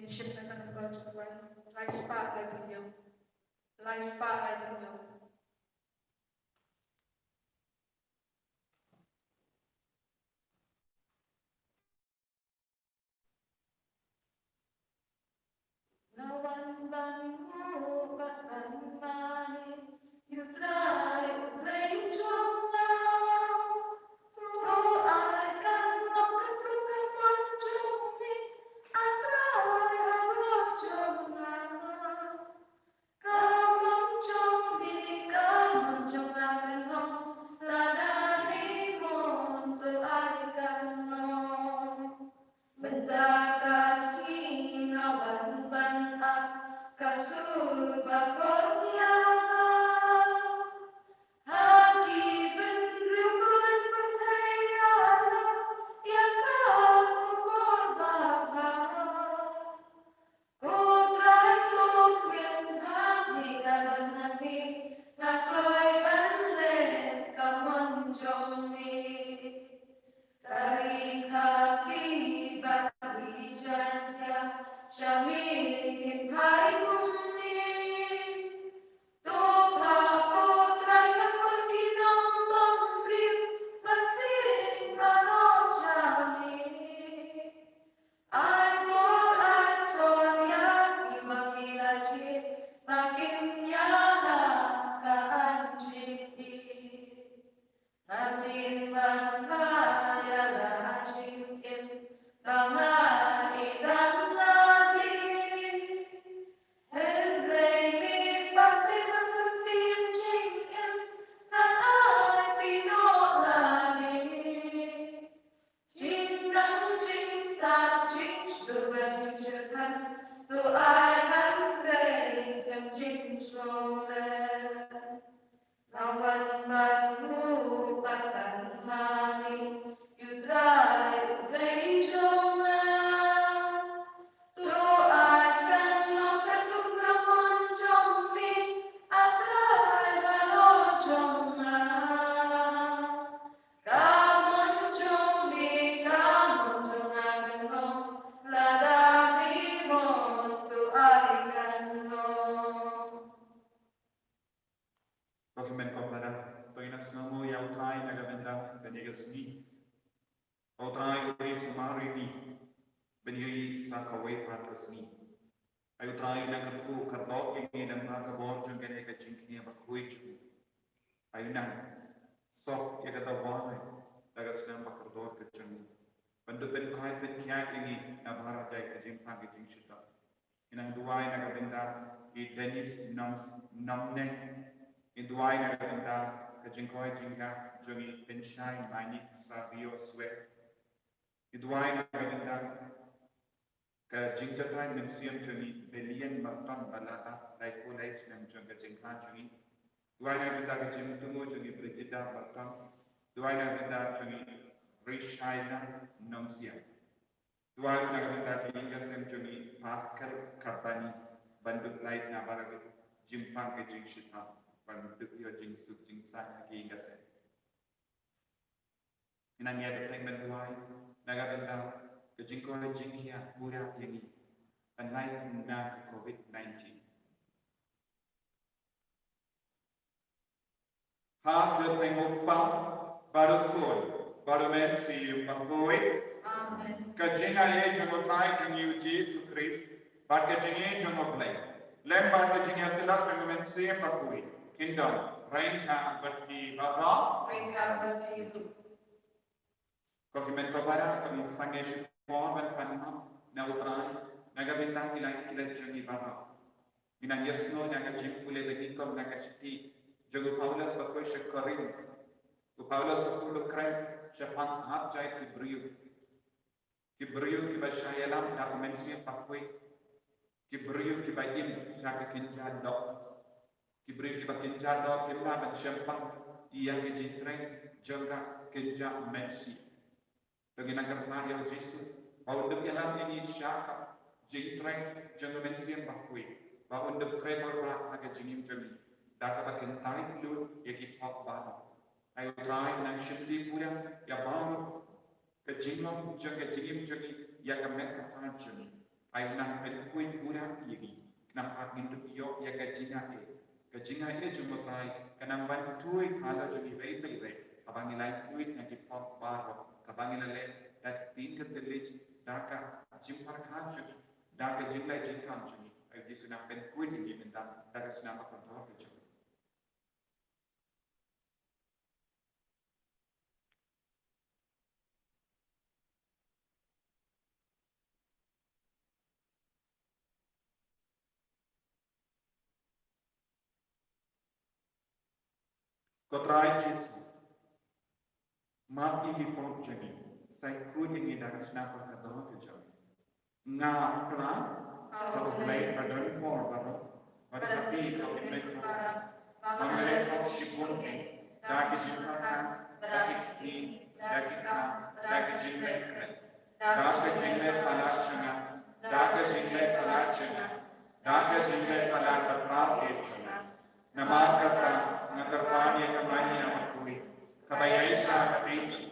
Siyempre ng Tuhan, life spotlight ninyo. Life spotlight ninyo. Lawan banmu bahkan mani, you try playing trong lao. Tu ai kan mong kan tu kan mong trong mi, I try halor trong lao. Kau mong trong mi, kau mong trong lao kan mong, la dari mong tu ai kan mong. Benda kasih awan banta kasur bakonya haki benrukun berkayaan ya kaku berbaba kutrai tukwen hati kanan hati nakroi banlet kaman jomi dari kasih bagi janja Shamil hai bumi Toba putra yang berkinong tomrim Berfing manos Shamil Al-Quran soya makin ajib Makin nyata keanjib Hatimbang kaya lajim Tangan idam lagi Henry mi bakti mengerti jingin Dan ai pinok lagi Jingdang jing sat jing Dua jing cerkan Tu ai hangrei Hem jing slore Lawan banmu bahkan mani You try play jongan Tu akan nokan tu kamon jombi I try halo jongan Kamon jombi kamon jongan nong Ladami mo tu arikan nong Document kopara, to ina snamu ya utrai na gabenda benegasni. Utrai uri sumari ni, benyi sa kawai patrasni. Ay utrai na katku kardot ini dan mga kabor jung gane ka jingkini bakui jung. Ay nang sok ya kata wahai, dagas nang bakardor ka jung. Bandu ben kahit ben kiyak ini na bharat jay ka jimpang ka jing syuta. Inang duwai na gabenda i Dennis Namne Induai na ganda ka jingkoi jingka jungi penshai manik sa bio swe. Induai na ganda ka jingtatai mensiam jungi belian martan balata laiko lais mem jung ka jingka jungi. Induai na ganda ka jingtungo jungi Brigida martan. Induai na ganda jungi Rishaina nomsia. Induai na ganda ka inga sem jungi Pascal Karbani bandut lait na baragit jimpang ka jingshita. Untuk ia jing suk jing sang lagi ingkasih. Inangnya berteng bentuai, naga benta kejingkoi jingkia murah yang ini, naik na COVID-19. Ha berteng upah baru koi, baru mensi upakoi. Amen. Kejingaya jangan try jangan Yesus Kristus, bak kejingaya jangan play. Lembah kejingaya sedap jangan mensi upakoi. Kingdom, Reinka berti bapa. Reinka berti itu. Kokimen kabara kami sange syukur dan kanam na utrai naga bintang kilai kilai jungi bapa. Minang yesno naga jimpule begikom naga citi jogo Paulus bakoi syukurin. Paulus bakulu kren syafang hap jai kibriu. Kibriu kibasyayalam na umensi pakoi. Kibriu kibayin syaka kinjal dok. Kibri kiba kinja do kimna ben syempang iya kejitreng jaga kinja mensi. Tengina kerta yang Yesus bahwa dep yalam ini syaka jitreng jaga mensi yang bakui. Bahwa dep krebor rak aga jingim jami. Daka bakin taik lu yaki pot baru. Ayo try nang syundi pulang ya baru kejingom jaga jingim jami ya kemet kapan jami. ai nang pen kuin pura iri kenapa mintu yo ya kajinga e jumpa kai kanang ban tui kala jumi rei bai rei abang nilai kuit na ki pop baro kabang nilai dat tin ke telich daka jimpar kaju daka jinglai jinkam jumi ai di sunang pen kuin ini mendang daka sunang akan tahu ke jumi Kotrai Jesu Mati di pop jumi sai kuin ini daka sunang akan tahu ke jumi nga kena kalau play padon por baro pada tapi kau imen Mamere kau sibun daki jimpakan daki daki jimpakan daki jimpakan palas cuna daki jimpakan palas cuna daki jimpakan palas batrap cuna nama kata ngakarpan yang kembali amat kui kabayai sa kasi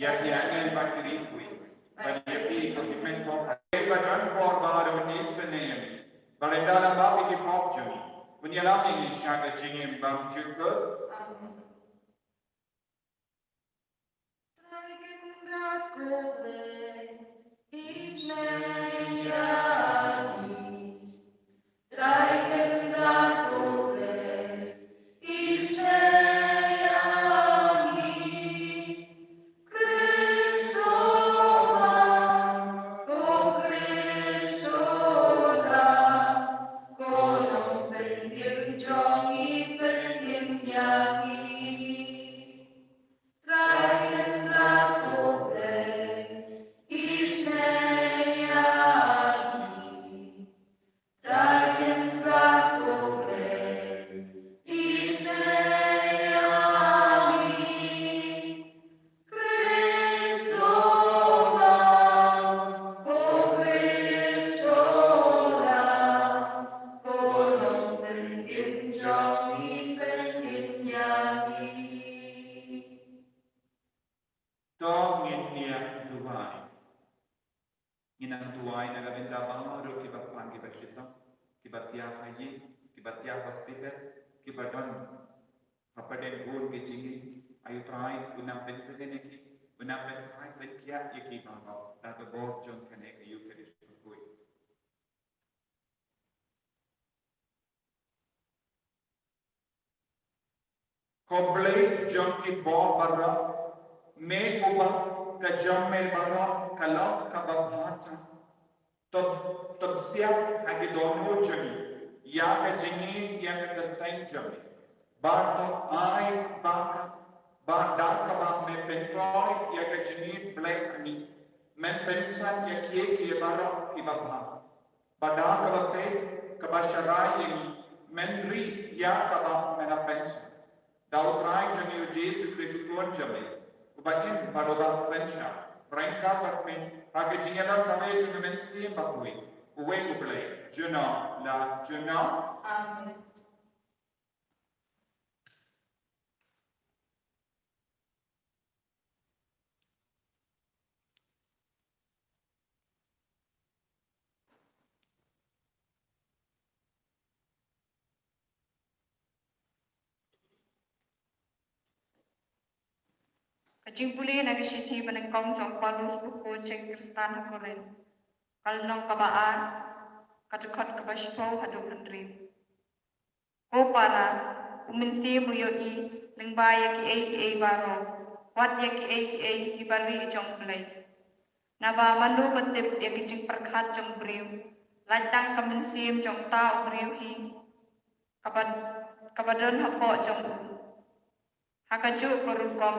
yang diangin bakiri kui banyapi kau imen kau padon por baro ni senem balendala babi di pop jami menyelami syaga jingim bang juga Inang tuai na gabinda bangaro kibapan kibasita kibatia hayi kibatia hospital kibadon hapaden gun kijingi ayu trai unang pentene ki unang pentai penkia yaki bangau da ke bor jong kene ke yu kedis kui komplei jong ki bor barra me uba ka jong me barra kalau kababhata tब siap agi dono jami ya ka jingi ya ka kantain jami ba to ai ba ka ba da ka ba me pentroi ya ka jingi play ani men pensan ya kie kie baro ki ba ba ba da ka ba pe ka ba sharai yani men ri ya ka ba mena pensan da utrai jami u jesu kristo jami ubakin ba do ba sensha Rengka bakmin hage jingalan kame jungamen sim bakui uwe ublay juna la juna Amen. Kajing puli na kisiti panagkong jong palus buku ceng kristan hakoren. Kalnong kabaan, kadukot kabaspo haduk handri. Ko para, uminsi muyo i, lingbaya ki ay baro, wat ya ki ay tibari jong play. Naba mandu batip ya kijing perkat jong briw, latang kaminsim jong tao briw hi, kabadon hapo jong hakaju korukom,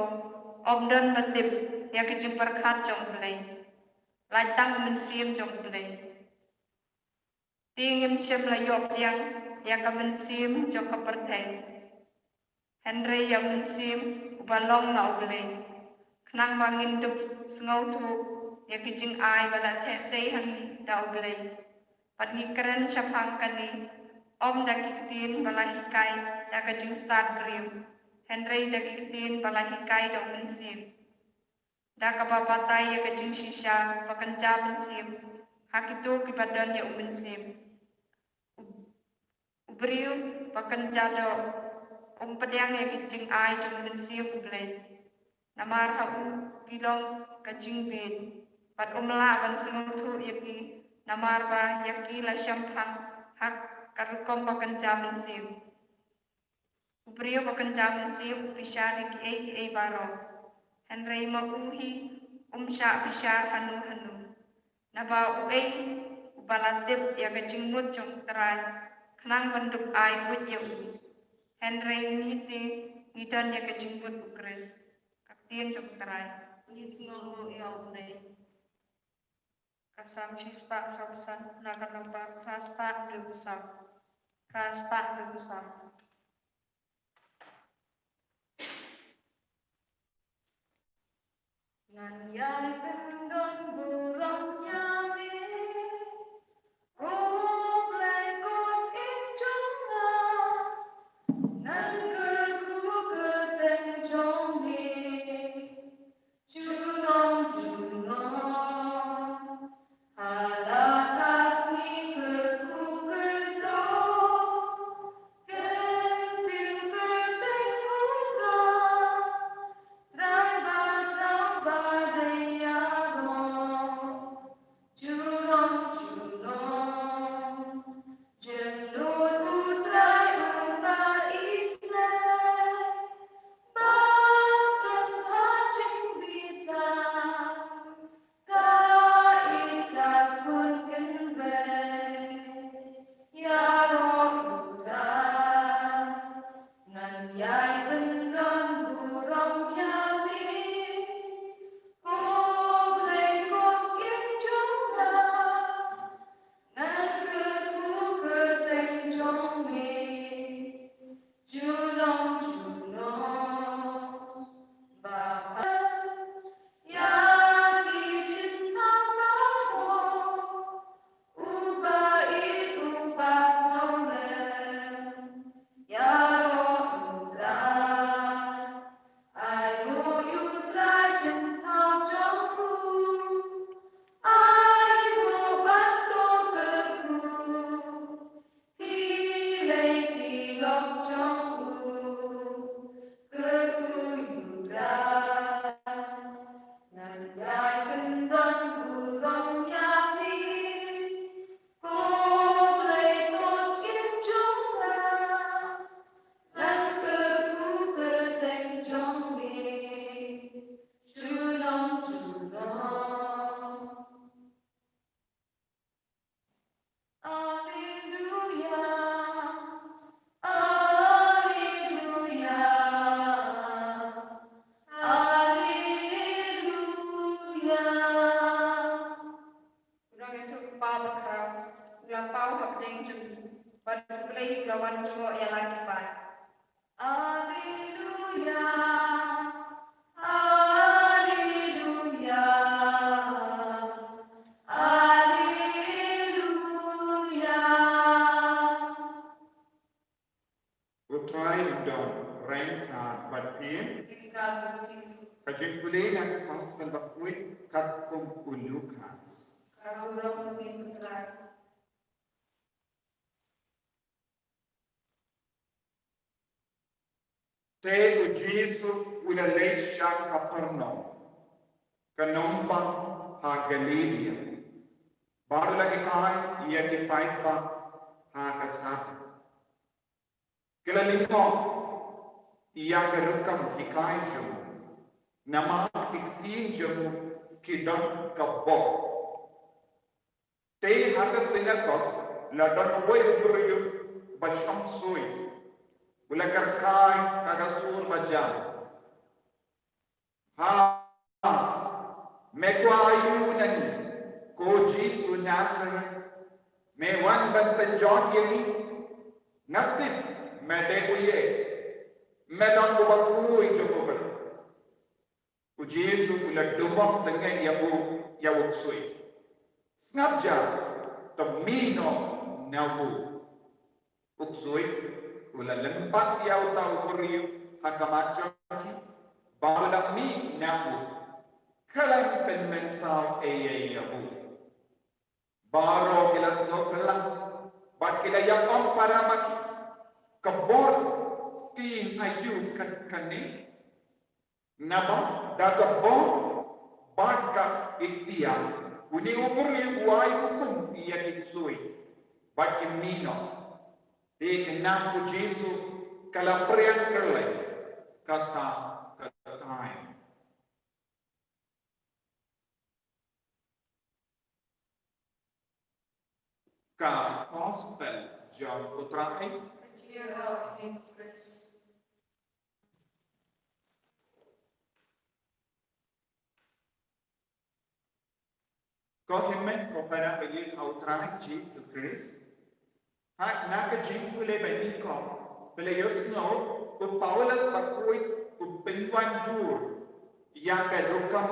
Omdan batip ya kijing perkat jong play. Latang mensim jong play. Tingim syam layop yang ya mensim jong kepertai. Henry yang mensim ubalong na play. Kenang bangin dup sengau tu ya kijing ai bala thesei han da play. Patni keren syapang kani om da kitin bala hikai da kijing start griu. Henry da kitin bala hikai do mensim. Da kapapatai ya kajing shisha pakanca mensim Hakito ki badan ya umensim. Ubriu pakan jado pedang ya kicing ai jong umensim ublay. Namar hau kilong kacing bin. Pat umla ban sengutu yaki namar ba yaki la syampang hak karukom pakan jam umensim. Ubriu pakan jam umensim upisha ki ai baro. Henry mauhi umsya pisha hanu. Naba uai balatip ya kacing mut jong terai kenang bentuk ai but ya Henry ngiti ngidan ya kacing mut ukres kaktian jong terai ngis ngomu ya ulai kasam sista sabsan nakan nomor kaspa debusam ngan yai kendon burung nyami Utrai udon rain ka batpin kajin kulay na kakas kalbakwit katkum ulukas. Te ujisu ulalay siya kaparno kanomba ha Galilea. Baru lagi kai ia dipait ba ha kasat. Kelalimpo ia kerukam hikai jemu nama iktin jemu kidam kabbo. Te haga sinakot ladan way ubruyu basham sui. Bulakar kai kagasur bajam. Ha meko ayunani ko jisu Nazareth me wan ban John yeli ngatif mede uye medan bubaku ijobol ku Jesu ula dumok dengan ya uksui snapja tomino nawu uksui ula lempat ya utau beriu hakamacho baula mi nawu kalam pen mensau yabu Baro kila snow kelang. Bat kila yang om para maki. Kebor tin ayu kane. Naba da kebor bat ka ikhtiar. Uni umur ni buai hukum ia kitsui. Bat kimino. Di kenam ku Jesu kala priang kerlai kata katai. Ka gospel John utrai Kecil in Chris. ko himen ko para beli utrai Jesus Christ. Hak nak jingku le bani ko. Bele yosno ku Paulus bakui ku penwan dur. Yang ka rukam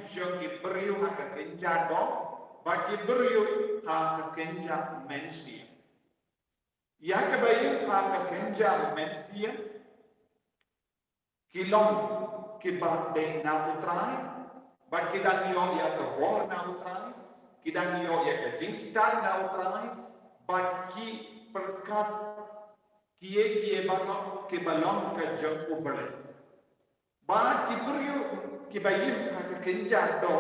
jong ibriu hak kenja do. Bak ibriu hak kenja mensia. Yang ka bayu hak kenja mensia. Kilong kibak de na utrai. Bak kidang yo ya ka bor na utrai. Kidang yo ya ka jingstar na utrai. Bagi perkat kie balong ke balong ke jeng ubere. Ba kibrio kibayim ha ke kenja do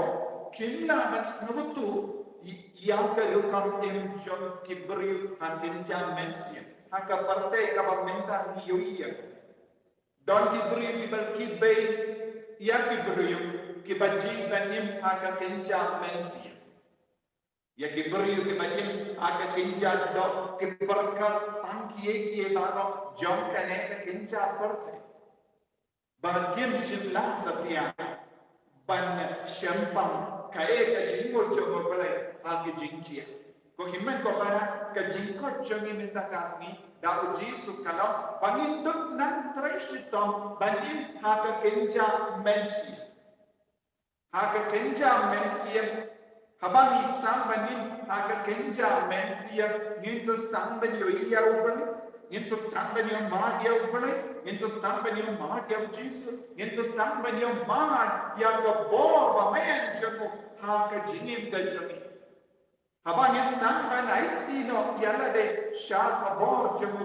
kinna mas nubutu yang ke lukam em jeng kibrio ha kenja mensia ha ka parte ka bamenta ni yoia. Don kibrio kibay ya kibrio kibaji banim ha ka kenja mensia. Ya kiberiu kebajim aga kinja do kiberkat tangkie barok jom kane ke kinja perte. Bagim simlah setia ban syempang kae ke jingko jogo bele agi jingcia. Ko himen ko bara ke jingko jongi minta kasni da uji sukalo bangin duk nang tresitom banim ha ke kinja mensi. Ha ke kinja mensi Habang Islam banim aga kenja mensia ngin stang ban yo iya ubale ngin stang ban yo ma dia ubale ngin stang ban yo ma dia Jesus ngin stang ban yo ma ya ko bor ba men jomo ha ka jingim ga jomi habang stang ban ai tino yala de sha ka bor jomo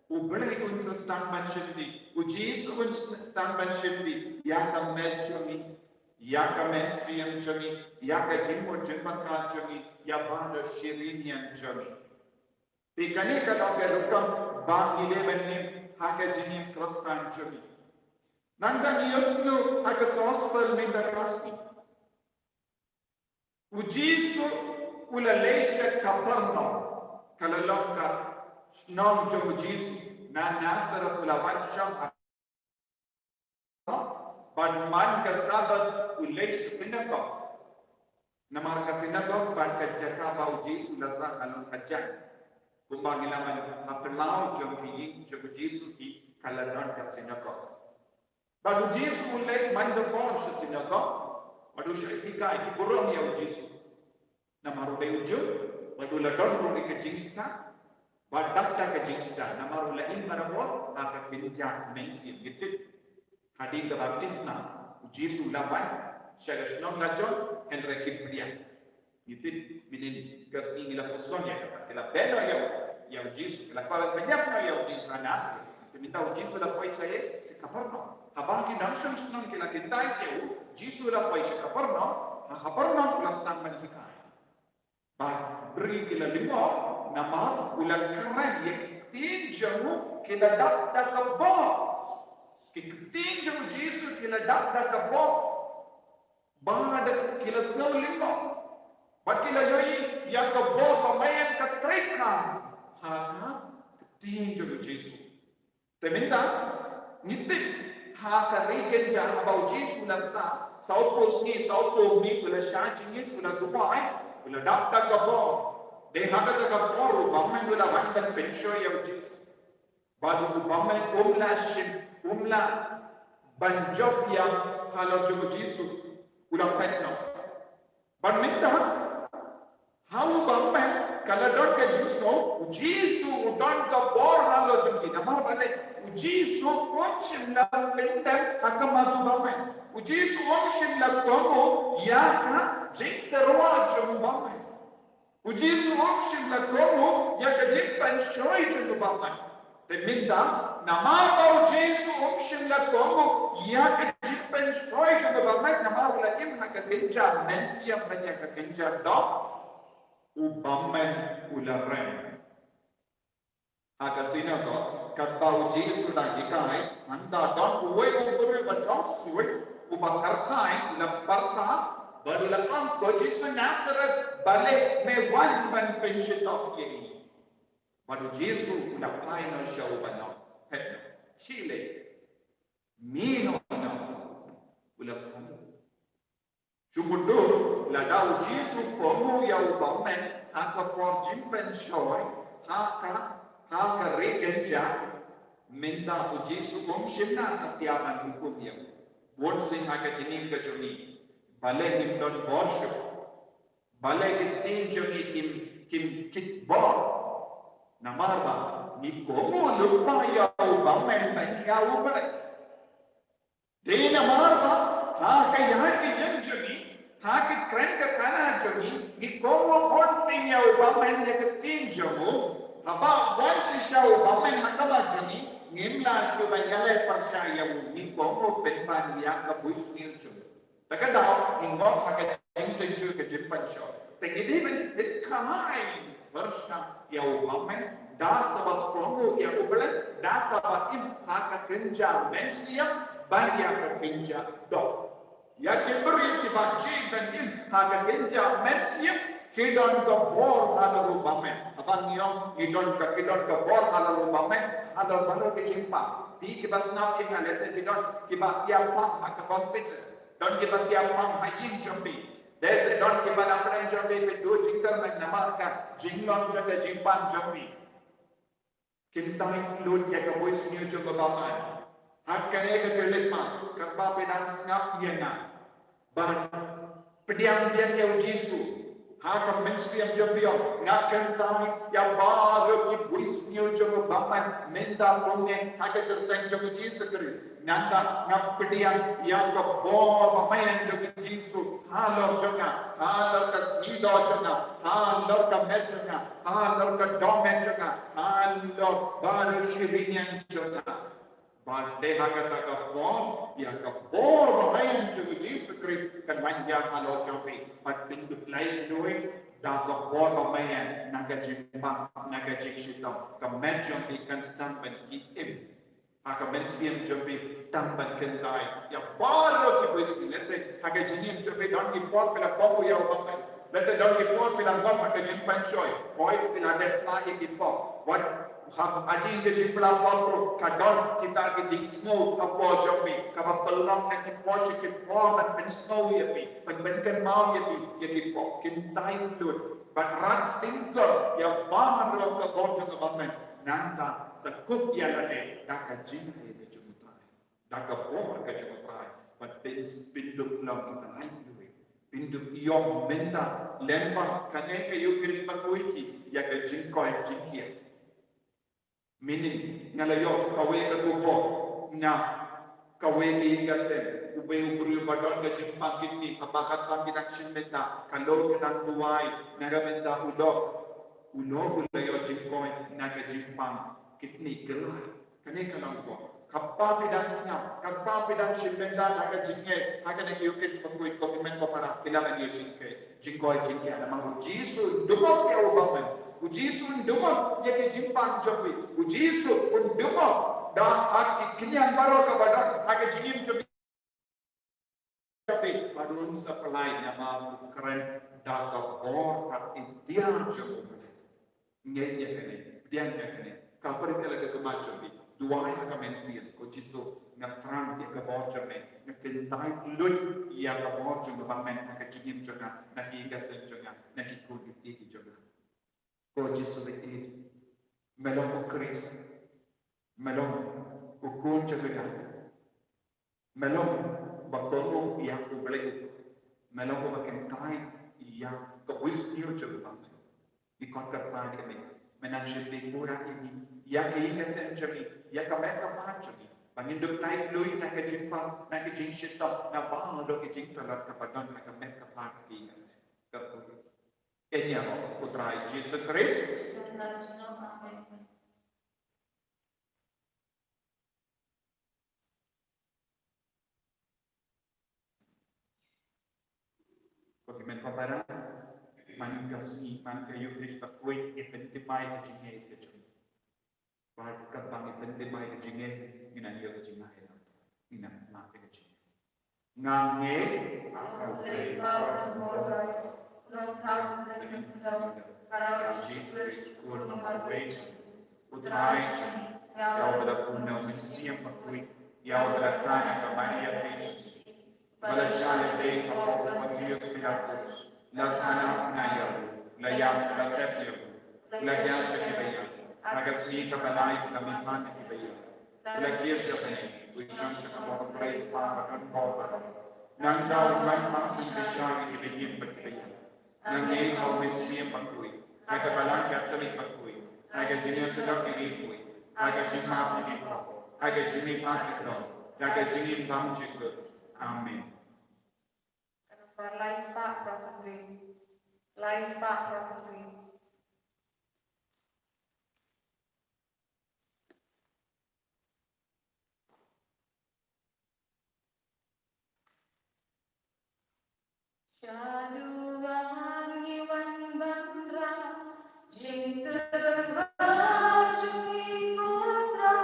ubale un stang ban shindi u Jesus un stang ban shindi ya ka mel jomi ya ka mensian jomi ya ka jimbo jimbakan jomi ya banda shirinian jomi tikane ka doke rukam bang ile benim ha ka jinim kristan jomi nanda yosnu ha ka gospel minda kasni ujisu ula leisha kaparno kala lokka snom jomu jisu na nasara ula vansham Ban man ka sabat ulek sinagog. Namar ka sinagog ban ka jaka bau Jesu lasa alun kajan. Kumbang ilaman hapelau jom hiying jom Jesu ki kaladon ka sinagog. Badu Jesu ulek man the bon sa sinagog. Badu siya itika iki burong ya Jesu. Namaru be ujud. Badu ladon rumi ka jingsta. Badak ka jingsta. Namaru lain marabot aka pinja mensi gitu. Hading ke baptisma, Jesu lawan, syara senang lajon, Henry Kiprian. Itu minin kasih ngila person ya, kala beno ya Jesu, kala kala banyak no ya Jesu anas. Minta Jesu la poi saya sekaparno. Habang kita senang kala kita itu, Jesu la poi sekaparno, haparno kala stang manikai. Ba beri kala limo, nama ulang keren ya tin jamu kala dak kebor. Kiting jam Jesu kila dak dak bos bad kila snow lingo bat kila yoi ya ka bos pamayan ka treka ha kiting jam Jesu teminda nitip ha ka regen ja abau Jesu la sa saupo ni kula shaji ni kula duai kula dak dak bos de ha ka bor bamen kula wandan pensho ya Jesu badu bamen umla shin umla banjok yang kalau jogo Jesu ulang petno ban minta hau bamen kala dot ke Jesu udon ka bor halo jogi namar bale Jesu onshim la minta akamatu bamen Jesu onshim la komo ya ka jiterwa jogo bamen Uji option la komu ya kejimpan shoy jeng baman. Te minta nama bau Jesu option la komu ya kejimpan shoy jeng baman nama la im ha kekenja mensia banyak kekenja dok ubaman ularem. Aga sina ko kat bau Jesu la jikai anda don uwe uburu bacok suwe ubakarkai la parta Barulah angko Yesus Nazaret balik mewan ban pencipta ini. Baru Yesus udah final show banyak. Hile. Mino na. Ulah kamu. Cumundo ladau Yesus kamu ya ubamen haka porjim penshoy haka regenja minta Yesus komshina setiapan hukum yang. Bon sing haka jenim kejuni. Balai him don worship. Balai kitin joni kim kit bor. Namarba ni komo lupa ya ubamen ban ya ubare. De namarba ha kaya ki jem joni ha ki kren ka kana joni ni komo on thing ya ubamen ya kitin jomo. Haba wan si sha ubamen hakaba joni ngimla su banyale persaya ni komo penpan ya ka buisnil jomo. Taka daw ingok haka tenju ke jimpan show. Tengi diben kamai versa ya umamen da tabat kongo ya ubelan da tabat im haka kenja mensia banyak ke kenja do. Ya kibri tibaci ben im haka kenja mensia kidon ke bor ala umamen. Abang yong kidon ke bor ala umamen ala baru ke jimpan. Di kibasnap kita lete kidon kibak tiap pang haka hospital. Don kita tiap pang hayin jambi. Desa don kita laparan jambi pe do jingkar na namarka jinglong jaga jimpan jambi. Kintai lut ya ka boys new jaga baman. Hakane ka kelitma karba pe dan snap yana. Ban pediam dia ya Jesu. Haka mensiam jambi ngakan tai ya baru ki boys new jaga baman menda konge haka terteng jaga Jesu Kristus. Nanda ngapdian yang ke bor pemain juga Yesus halor juga halor ke snido juga halor ke med juga halor ke domen juga halor baru syirinya juga bade hagata ke bor yang ke bor pemain juga Yesus Kristus kan manja halor jopi pat pintu lain duit dah ke bor pemain naga jimpang naga jikshitam ke med jopi kan stand ben kiim Haka mensiam jambi stamban kentai ya baru ki besi let's say haka jinim jambi don ki pot pela popo ya ubang let's say don ki pot pela ngom haka jimpan shoy boy pela det lagi ki pot what have adin ke jimpla pot ka don kita ki jing snow ka po jambi ka ba pelong na ki pot ki pot man ben snow ya pi ben kan mau ya ki pot kentai lut batrat tingkor ya baru ka pot ka bamen nanta Sakup ya lade, daka jina ya kejumutrai, daka bohar kejumutrai, but pindu lam kita lain duwe, pindu yom menda lemba kaneke yukin pakuiki ya kejingkoi jingkia, minin ngalayo kawe ketubo na kawe ingasen, ube uburu badon kejimpang kini, kabakat pangkinak sinmeta, kalau kenang buai, nagamenda ulo ulayo jingkoi naga jimpang. Kitni gelai, kene kalang ko. Kappa pidang snap, kappa pidang shimenda naga jingke, haka na yukin pagkuit ko kimen ko para kailangan niyo jingke, jingkoy jingke ana mahu Jisu dumok ya ubamen, Jisu dumok ya ke jimpang jobi, Jisu dumok da ak kinyan baro ka badan haka jingim jobi. Tapi padun sa pelai nama keren da ka bor at india jobi. Ngenya kene, dia kene. Kapar kita lagi kemacam ni, dua yang kami mensian, ko Jisu ngatran yang keborjang ni, ngakentai lut yang keborjang bamen ngakecingin juga, nakigasen juga, nakikul giti juga. Ko Jisu ini melong ukris, melong ukun juga, melong bakomu yang ubelek, melong bakentai yang kewisniu juga bamen, ikut kerpan kami. Menanjiti murah ini, yang keingasan jami, yang kamera pahami, pangindup naik lui nak kejimpa, nak kejingshita, nak bahang do kejingtalat kepadon nak kamera pahami keingasan. Kapuri. Enya putra Yesus Kristus. Amen. Bagaimana kabar? Man kasih, man kayu Kristus kuih ipentimai kejingai kejung. Baik katang ipentimai kejingai ina dia kejingai ina mati kejingai. Ngange aku Lepas bodoh, nonton dan tahu para Yesus pun memperbaiki Putrai, yang berapuna mensiam pakui, yang beratanya ke Maria Yesus. Balasya dari kapal Pontius Pilatus, lasana penayal, layang lasepnya, layang sekibayang, nagasni kabalay kamihan kibayang, lagir Japani, wisang sa kapal play para kankoba, nang daw man makumbisya kibayang pagkibayang, nang ikaw mensiam pakui, nagabalang katolik pakui, nagajinnya sedang dirikui, nagajimah dirikau, nagajimih pakikau, nagajimih bangjiku. Amin. Lais Pak Prophet, Lais Pak Prophet. Shaluan Iwan Bandra, Jing terwajungi putra,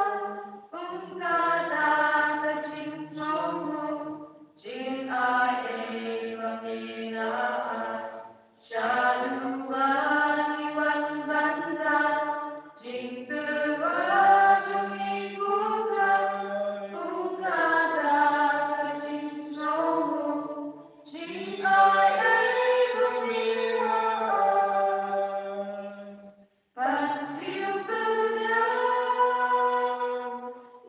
Kungkada kecing snomo, Jing ae pemilaan. Shaluan Iwan Bandra, Jing terwajungi putra, Kungkada kecing snomo, Jing ae pemilaan. Pansiu kenyang,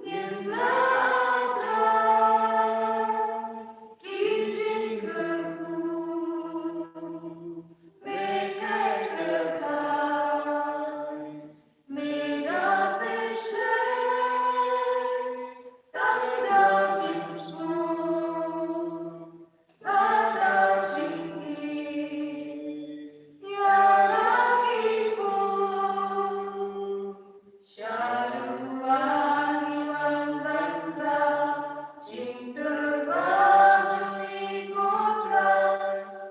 nyelatan, kijing keku, mekai kekai, mega pesai, tanda jingsmu, pada jinggi, ya lakiku. Shaluan Iwan Bandra, Jing terwajungi putra,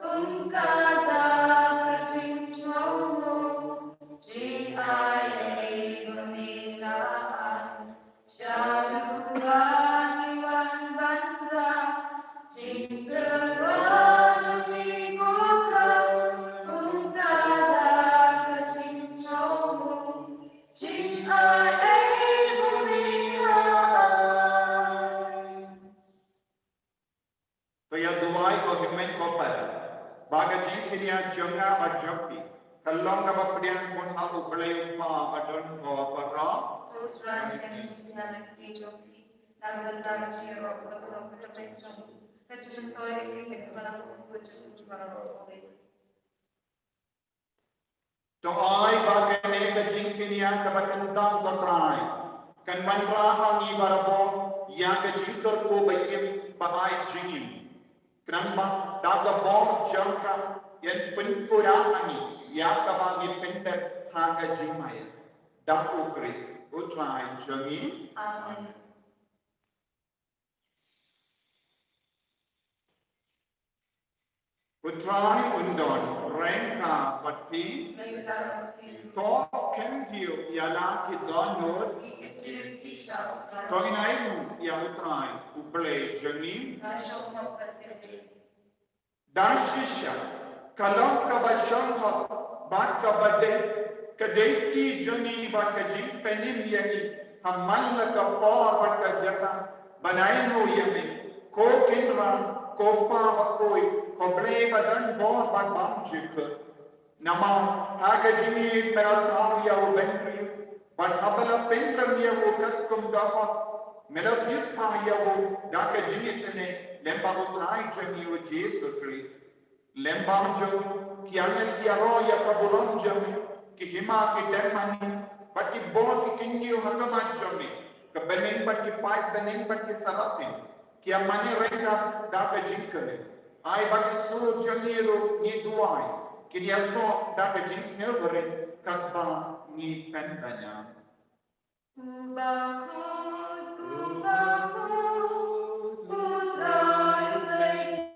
Kungkada kecing somo, Jing ae pemilaan. Shaluan Iwan Bandra, Jing terwajungi putra, Kungkada kecing somo, Jing ae pemilaan. Kaya duai ko himen ko pada. Baga jing kinia jonga majokti. Kalong na bapdian pun aku belai pa adon ko para. Putra dan sebenarnya dijoki, lalu bentang ciro, lalu keterpencung, kecil tori ini kepala kucing juara rokobe. Doai baga ne ka jing kinia ka bakantang ko trai. Kan manraha ni barabo yang ka jing ko bayim baai jingim. Kenapa daga bom jangka yang penpurani yang kabangi pendek haga jingmaya. Daku Kris utrai jangi. Amin. Utrai undon rengka pati. Mereka To kentiu yala ki donor. kecil kisah, To inaimu ya utrai uplay jangi. nasional terjadi. Darshisha kalam ka bachangha bat ka bade kadeki jani bat ka jin penim yaki hamman la ka par bat ka jaka banai no yame ko kinran ko pa ba koi ko bre badan bor bat bam chik nama ha ka jini meral ya o bentri bat habala pentram ya o kum gafa melasis pa ya o da ka jini sene lemba utrai jani o Jesus Christ lembam jo ki anel ki aroya kaburon jami ki hima ki demani but ki bon ki kinyu hakama jami ka benin but ki pai benin but ki sarapin ki amani reka da ka jinkale ai but ki sur jangiro ni duai Ki dia so da ke jing snel bere kat ba ni pen banya. Kubakut, kubakut, putra yulai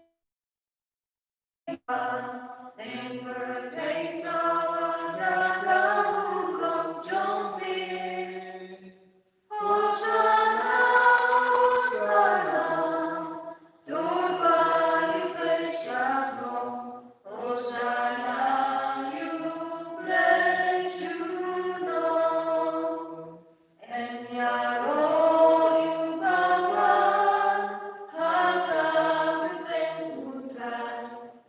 yang berjaya saudara urung jombi. Hosanna, Hosanna, Tuhan yulai syafron. Hosanna, yulai juno. En yarol yubawan, haka beten putra,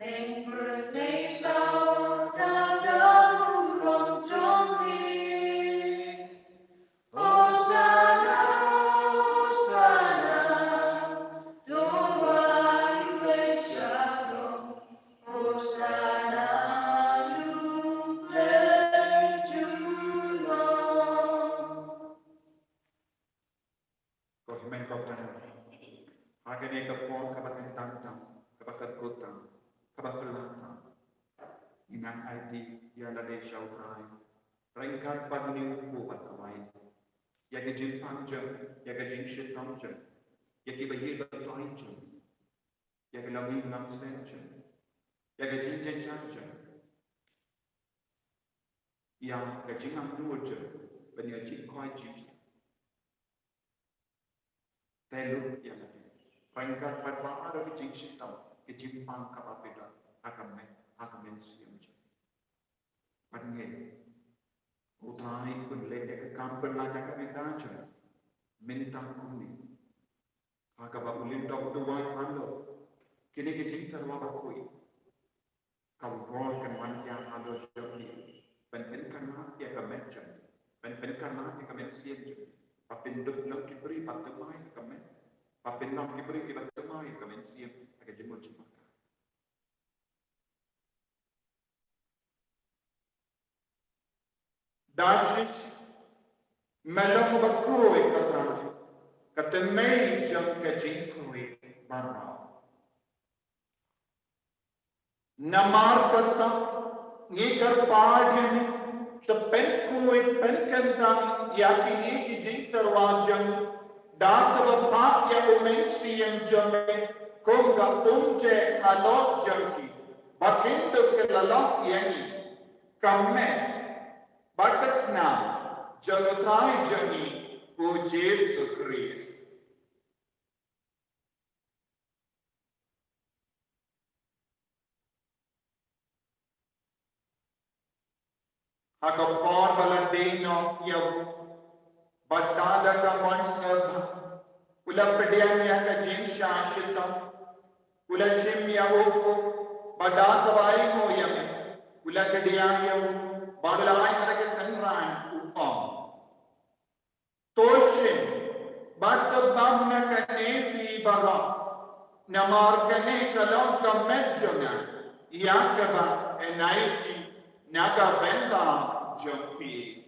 neng berdei saudara urung jombi. Hosanna, Hosanna, Tuhan yulai syafron. Hosanna, yulai juno. Ko himen ko pana. Agane ka pon ka bakan tantang, ka bakan kotang, ka bakalata. Inang ID ya la de shautrai. Rengkat paduni upo bat kawai. Ya ke jin panjang, ya ke jin shit panjang. Ya ke bayi batainjang. Ya ke lawi lang senjang. Ya ke jin jen chanjang. Ya ke jin am nuojang. Banya jin koi jin. Telu ya la de. Rengkat padwa ada ke jin shit tam. Ke jin pang kapapeda. Akamen siam jang. Padnge. Utrai kun leke ke kampen la jaka mentaja. Minta kuni. Haka ba ulin dok tuwai hando. Kini ke jing tarwa ba kui. Kau bor kan wan ya hando jodi. Ben kana ya ka menja. Ben kana ya ka mensiam jodi. Papin duk nak kibri patumai ka men. Papin nak kibri ki patumai ka mensiam. Ka jing mo cuma. Dashish melong bakui katrai. Katemei jang ka jingkui barra. Namar kata ngikar paadhani tepen kui penkentang yakini ki jing terwajang datwa pak ya umensi yang jame konga umje alok jangki bakindu ke lalok yani kamme batasna jalutrai jani o Jesus Christ. Haka por baladino yaw badada ka monster ula pedian ya ka jin shashita ula shim ya upo badata vai mo yame ula kedian yaw badalai harake sanran upam toshin badda bamna ka nefi bara namar ka ne kalom ka medjona yakaba enaiti naga venda jompi.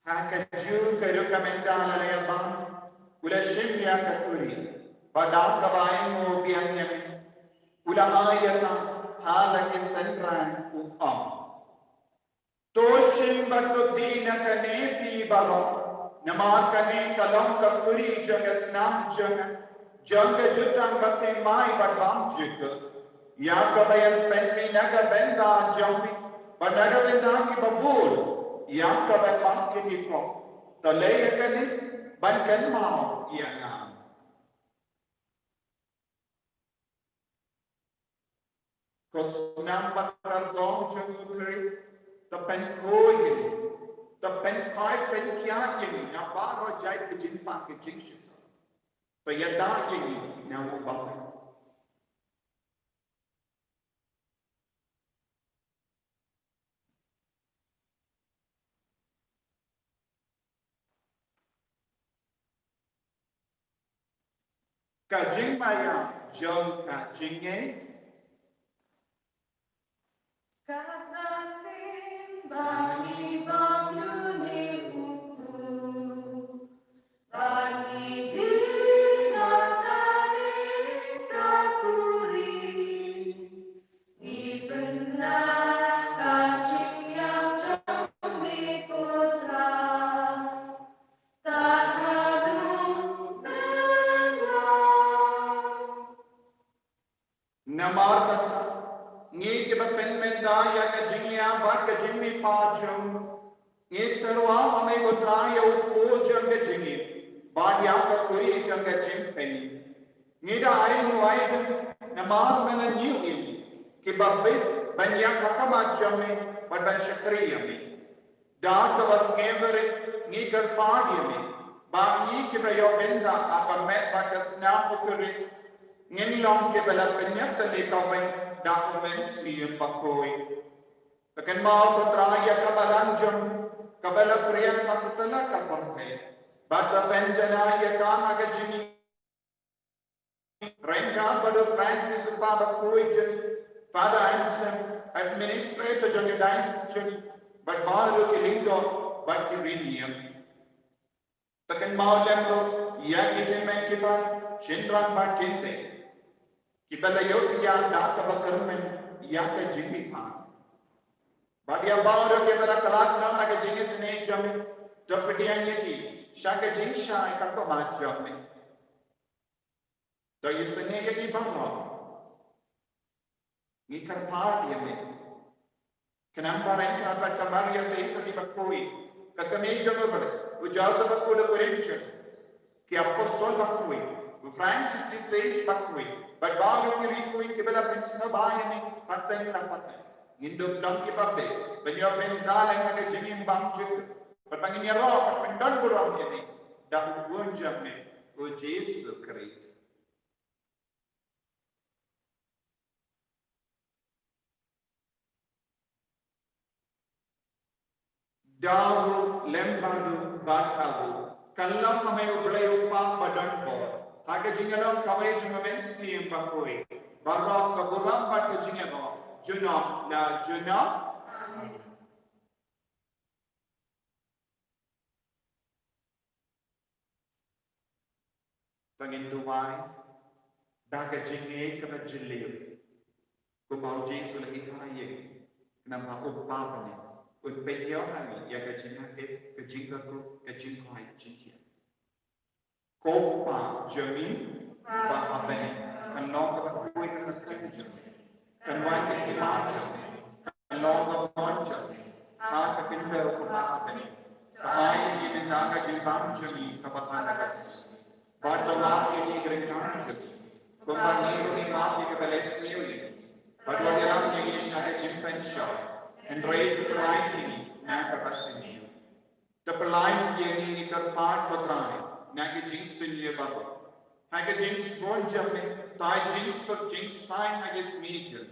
Haka ju karu kamenda layamba ula shimya katuri pada kabain mo bianyame ula ayata halake senran upam toshim batu dina kane pi balo nama kane kalom kapuri jagas nam janga jutang bate mai badam jika ya kabayan penmi naga benda jambi banaga benda ki babur ya kabayan pangki ki po talaya kane bankan mau ya nam. Kos nam bakar dong jung Chris tapen koi ini tapen pai pen kya ini na baro jai ke jin pa ke jing shit payada ini na mo bakar Ka jing maya jong ka jinge. Katasin bagi bangunin buku, bagi dimakan takuri, di benak kacing yang jombi putra, tak hadu Namar kata, ngi ke pen men daya ka jingya bat ka jimmi pachum. Ngi terwa hame gotra ya upo jang ka jingi. Bat ya ka kuri jang ka jim peni. Ngi da ai nu ai namar mena niu in. Ke babbe banya ka kama jamme bat ban shakriya me. Da ka was ngevere ngi kar paadi me. Ba ngi ke ba yo benda aka met ba ka snap kuris. Ngin long ke bala penyak tali kawai dokumen siya pakoi. Takan mau kotraya kabalanjam kabala priyan kasutala kapanhay. Bata penjana ya kama ka jini. Renga bado Francis Baba Kuijan, Father Anselm, administrator jang diocese jani. But baru ke lindo but ke riniam. Takan mau lemro ya ke men ke ba chinran ba kinte. Kita layo ya da ka bakarmen ya ka jimi pa. Badia baru ke bala kalak na ka jimi sene jami. Dopedian yeti shaka jing shai ka ko ma jami. To yisene yeti bangwa. Ni karpa yame. Kenapa rengka bat kamar ya te sabi bakoi. Ka kame jogo bale. Ujasa bakoi de korenchen. Ki apostol bakoi. Francis de Sage bakoi. But baru kiri kui kibela prinsip bahaya ni patay na patay. Hindom dam ki pape. Banyo pendal ang mga jingin bangjuk. Patangin niya ro pendal buram ni. Dah gunjam ni o Jesus Christ. Dahu lembaru bakabu. Kallam hame ublayo pa badan bo. Haga jingalong kaway jumamen siyang bakoi. Barok kaburam bat ka jingalo. Junam na junam. Amen. Tangin tuwai. Daga jingi kaba jiliyo. Kubau Jesu lagi kaya. Nama upapa ni. Un penyo hami ya ka jingake ka jingaku ka jingkoi jingkia. Kopa jami ba abene kan long ka kuwi ka kan jami kan wan ka kimaja kan long ka monja ha ka pinda ko ba abene ka ai ni binda ka jibam jami ka ba ka ba ta la ke ni gre kan jami ko ba ni ro ni ma ni ka beles ni uli ba wa ya ram ni ni sha jim pen sha en rei ku lai ni na ka basini ta pelai ye ni ka part patrai Nage jinx pinye babo. Hage jinx bon jamme. Tai jinx for jinx sign hage smeja.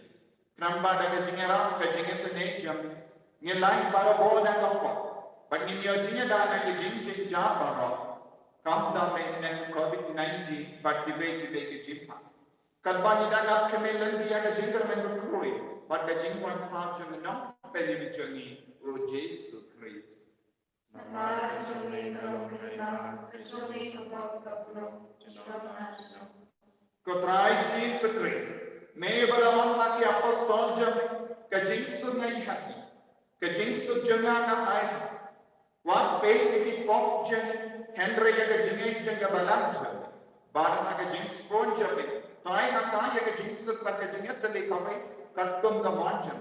Kramba daga jingera ka jinge se ne jamme. Nye line baro bo na kampo. But in your jinga da nage jing jing ja baro. Kam da me ne COVID-19 but debate ke jimpa. Kalbani da ngap ke me landi ya ka jingar men kroi. But ka jingwan pa jung nam peli mi jungi o Jesus Christ. Namara kejumi kalau kelima, kejumi kebau kablo, jumlah nasional. Kotrai Jesus Christ. May balawan laki apostol jam kajingsu ngai hati. Kajingsu janga na ai. Wat pay tiki pop jang Henry ya kajingai janga balang jang. Bada na kajingsu pon jam. Tai hata ya kajingsu par kajingat tali kawai katum kaman jam.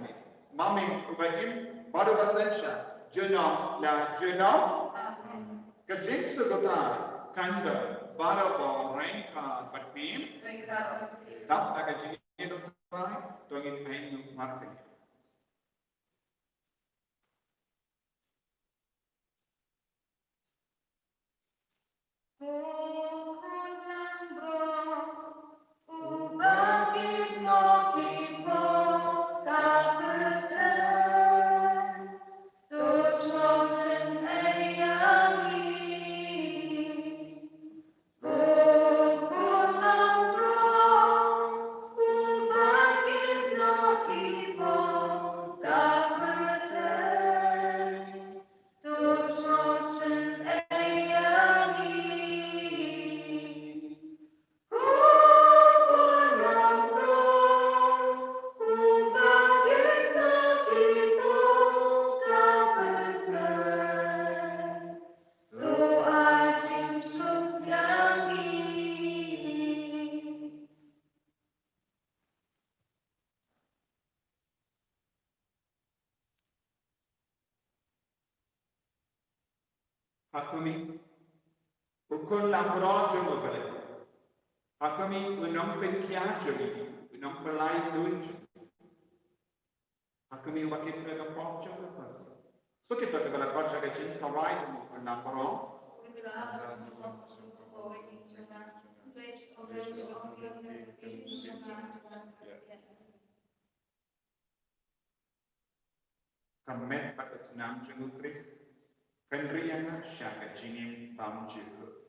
Mami ubakim badu basensha. Junam la junam. Amen. Kajingsu kotrai kanda barabo rengka batmim. Mereka Tap agak jenis itu terakhir, tuangin ainu martin. Kau Hakumi, ukun lamrojo mobile. Hakumi, unong penkiajomi, unong pelai dunjo. Hakumi, wakit mereka pokjo apa. So kita kepada kerja kecil kawai tu lampro. Kamet pada senam jenguk Kris. Kendriana syaka jinim bam jenguk.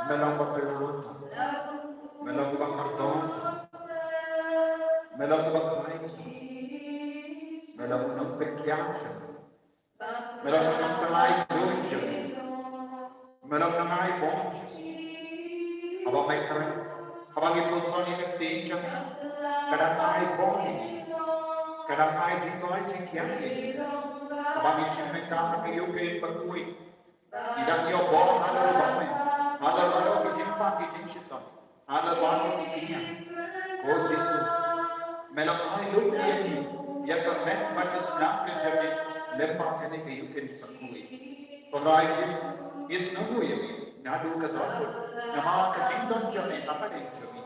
Melong berkelota, melong berkardon, melong berkain, melong berkiacan, melong berkelai dojo, melong berkelai bonjo. Abang mai keren, abang itu soni ketinjam, kadang ai boni, kadang ai jingkoi jingkian ini. Abang isi mereka akan yuke berkui, tidak dia bon ada rumah. Ada baru dijimpa dijimcita, ada baru dikinya. Oh Yesus, melangkai lupa ini, yang kemet pada senang kerjanya, lemah kene keyukin sekui. Orang Yesus, Yesus nunggu ini, nadu ketakut, nama kejindan jami apa dijami.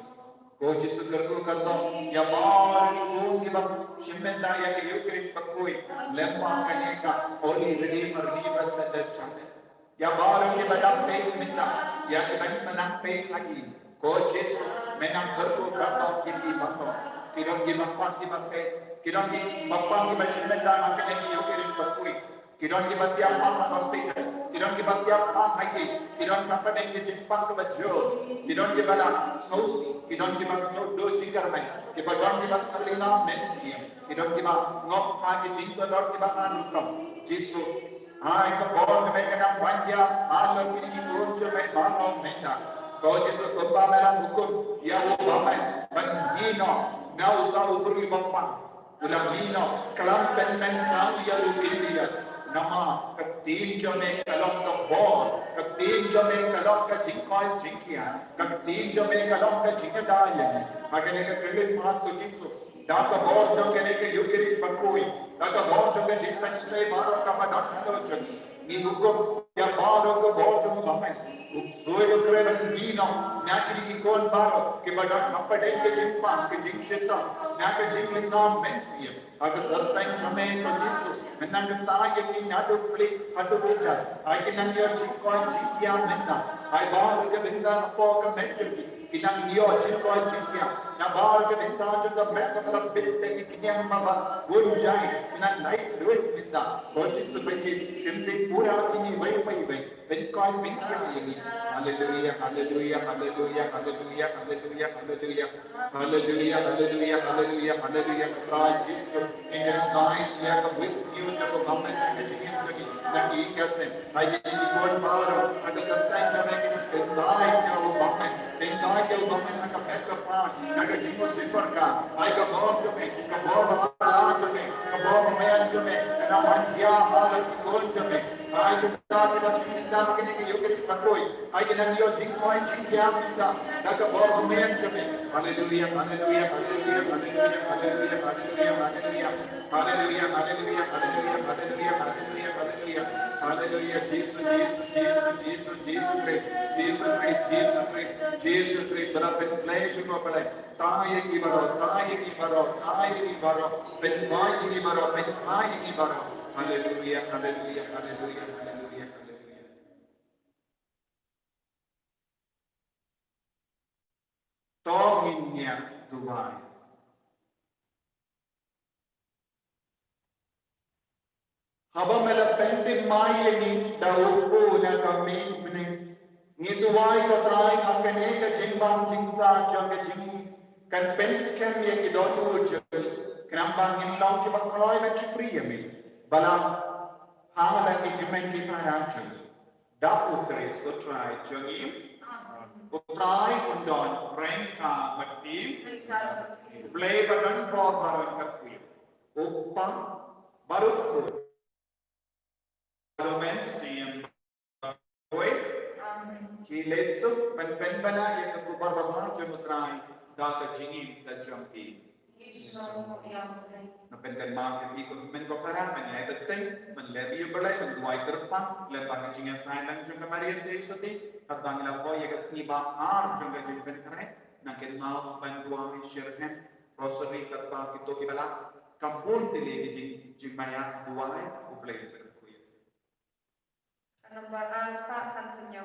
Oh Yesus kerja kerja, ya baru ikut kita simenda yang keyukin sekui, lemah kene ka, oli redeemer riba sedar jami. Ya baru kita dapat minta, ya kita senang pay lagi. Coaches, menang kertu kerta kita bapak, kita bapak kita pay, kita bapak kita simenda angkat yang kita berkui, kita tiap apa pasti, kita tiap apa lagi, kita dapat yang kita jumpa kebetulan, kita lah saus, kita saus dua jingkar main, kita selina mensi, kita ngop lagi jingkar kita anukam, Yesus. Ai ka bon me kana panja ala kini kunjo me bano menda Kau Yesus berpameran hukum ya ubame menino na utau beri bapa ulang nino kelam men sang ya lukiria nama ketin jome kalom ka bor ketin jome kalom ka jingkoi jingkian ketin jome kalom ka jingdaya agane ka kelit mat ko Yesus Daka bor jo kene ke yukiri pakui daka bor jo ke jingpen slay maro ka madan halo jeng ni hukum ya baro ko bor jo bame soy lo kre nino nakiri ki kon baro ke madan kapade ke jingpan ke jingshita naka jinglingam mensia aga tertang jame ko Yesus menang taye ki nadu pli hadu pija ai ki nang yo jingkoi jingkia menna ai baro ke binda po ka menjeri kinang yo jingkoi jingkia na baro ke binda jo ka menna ka bitte ki kinyang maba gunjai kinang naik duit binda ko Yesus bagi shimti pura ini bai bai bai Bitcoin bintia ini hallelujah hallelujah hallelujah hallelujah hallelujah hallelujah hallelujah hallelujah hallelujah hallelujah Christ Jesus in the night ya ka wis new jo ko gamme na chini jogi na ki kasne ai ni god power ada ka time jame ki dai ka wo gamme tin dai ka wo gamme na ka pet ka pa na ka jingo super ka ai ka bor jo me ka bor ba la jo me ka bor ba me jo me na man ya halat god jo me ai ka ta ki ba ki ta ki ni yo ki pakoi ai ka na yo jingkoi jingya ta na ka bor ba me jo me hallelujah hallelujah hallelujah hallelujah hallelujah hallelujah hallelujah hallelujah hallelujah hallelujah hallelujah hallelujah hallelujah hallelujah Jesus Jesus Jesus Jesus Jesus Christ Jesus Christ Jesus Christ Jesus Christ bala pen play chuko pale taye ki baro taye ki baro taye ki baro pen taye ki baro pen taye ki baro hallelujah hallelujah hallelujah hallelujah hallelujah tohinya Dubai haba mela pente mai ni dauko na kamine ni Dubai ka trai ka kene ka jingbang jingsa jang jing kan pens kem ye ki dotu je krambang in long ki bakroi me chpriye me bala hala ki jimen ki parachu da utres ko trai jangim ko trai undon rengka mati play badan bo baran ka kui oppa barukku Mensiam Boy Kilesuk pen bana yang kebubar bama jemutrai data jingin tajampi na pen mang ke ikut men ko paran men ai betai men lebi belai men duai terpang lepas jingan sai lang jung kemarian te soti kadang la boy ke sni ba ar jung ke pen kare na ken mau ban duai shirhen rosari katpa kito kibala kampun tele jing maya duai uplay Nomor alfa santunya.